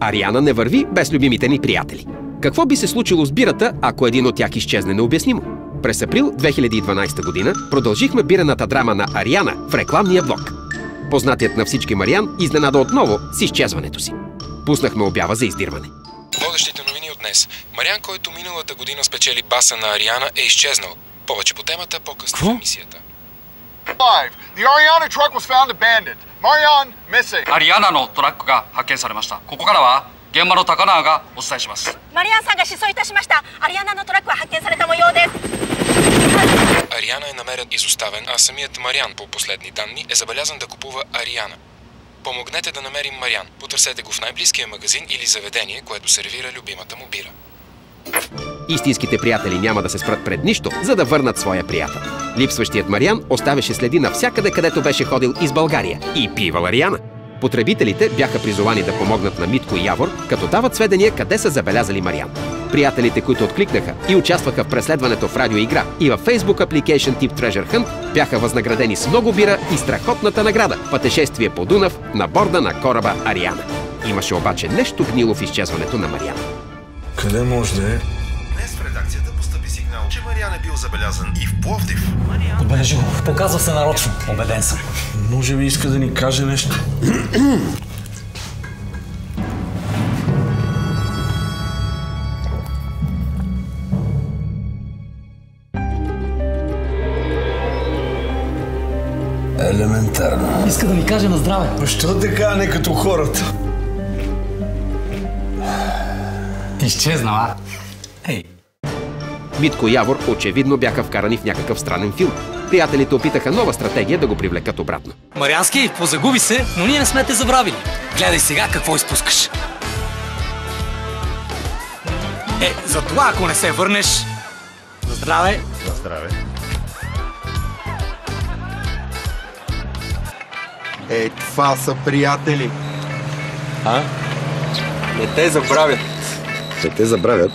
Ариана не върви без любимите ни приятели. Какво би се случило с бирата, ако един от тях изчезне необяснимо? През април 2012 година продължихме бирената драма на Ариана в рекламния блок. Познатият на всички Мариан изненада отново с изчезването си. Пуснахме обява за издирване. Водещите новини от днес. Мариан, който миналата година спечели баса на Ариана, е изчезнал. Повече по темата по-късно в емисията. The Ariana truck was found abandoned. Marianne missing. アリアナのトラックが発見されました。ここからは現場の高永がお伝えします。マリアンさんが失踪いたしました。アリアナのトラックは発見された模様です。Ариана е намерен изоставен, а самият Мариан, по последни данни, е забелязан да купува Ариана. Помогнете да намерим Мариан. Потърсете го в най-близкия магазин или заведение, което сервира любимата му бира. Истинските приятели няма да се спрат пред нищо, за да върнат своя приятел. Липсващият Мариан оставяше следи навсякъде, където беше ходил из България и пивал Ариана. Потребителите бяха призовани да помогнат на Митко и Явор, като дават сведения къде са забелязали Мариан. Приятелите, които откликнаха и участваха в преследването в радиоигра и във Facebook Application тип Treasure Hunt, бяха възнаградени с много бира и страхотната награда – пътешествие по Дунав на борда на кораба Ариана. Имаше обаче нещо гнило в изчезването на Мариан. Къде може да е? Днес в редакцията постъпи сигнал, че Мариан е бил забелязан и в Пловдив. Отбележи го. Показва се нарочно. Убеден съм. Може би иска да ни каже нещо. Елементарно. Иска да ни каже на здраве. Защо така не като хората? Изчезнала. Ей. Митко и Явор очевидно бяха вкарани в някакъв странен филм. Приятелите опитаха нова стратегия да го привлекат обратно. Мариански, позагуби се, но ние не сме те забравили. Гледай сега какво изпускаш. За това, ако не се върнеш... За здраве. За здраве. Това са приятели. Не те забравят. Не те забравят,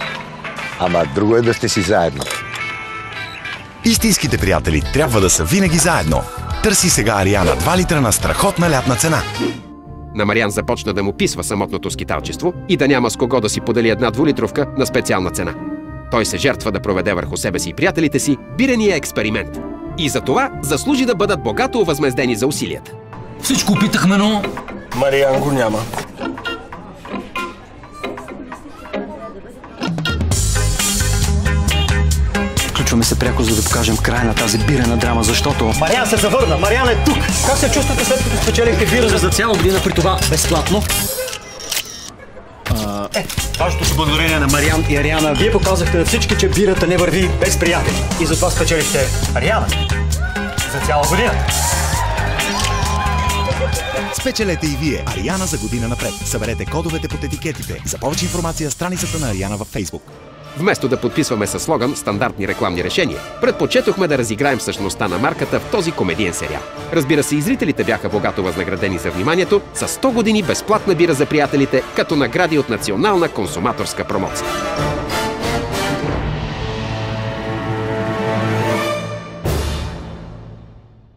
ама друго е да сте си заедно. Истинските приятели трябва да са винаги заедно. Търси сега Ариана 2 литра на страхотна лятна цена. На Мариан започна да му писва самотното скиталчество и да няма с кого да си подели една 2-литровка на специална цена. Той се жертва да проведе върху себе си и приятелите си бирения експеримент. И за това заслужи да бъдат богато овъзмездени за усилията. Всичко опитахме, но... Мариан го няма. Включваме се пряко, за да покажем край на тази бирена драма, защото... Мариан се завърна! Мариан е тук! Как се чувствате, след като спечелихте бира за цяла година, при това безплатно? Вашето си благодарение на Мариан и Ариана. Вие показахте на всички, че бирата не върви без приятели. И затова спечелихте Ариана за цяла година. Спечелете и вие Ариана за година напред. Съберете кодовете под етикетите. За повече информация страницата на Ариана във Facebook. Вместо да подписваме със слоган стандартни рекламни решения, предпочетохме да разиграем същността на марката в този комедиен сериал. Разбира се, и зрителите бяха богато възнаградени за вниманието с 100 години безплатна бира за приятелите като награди от национална консуматорска промоция.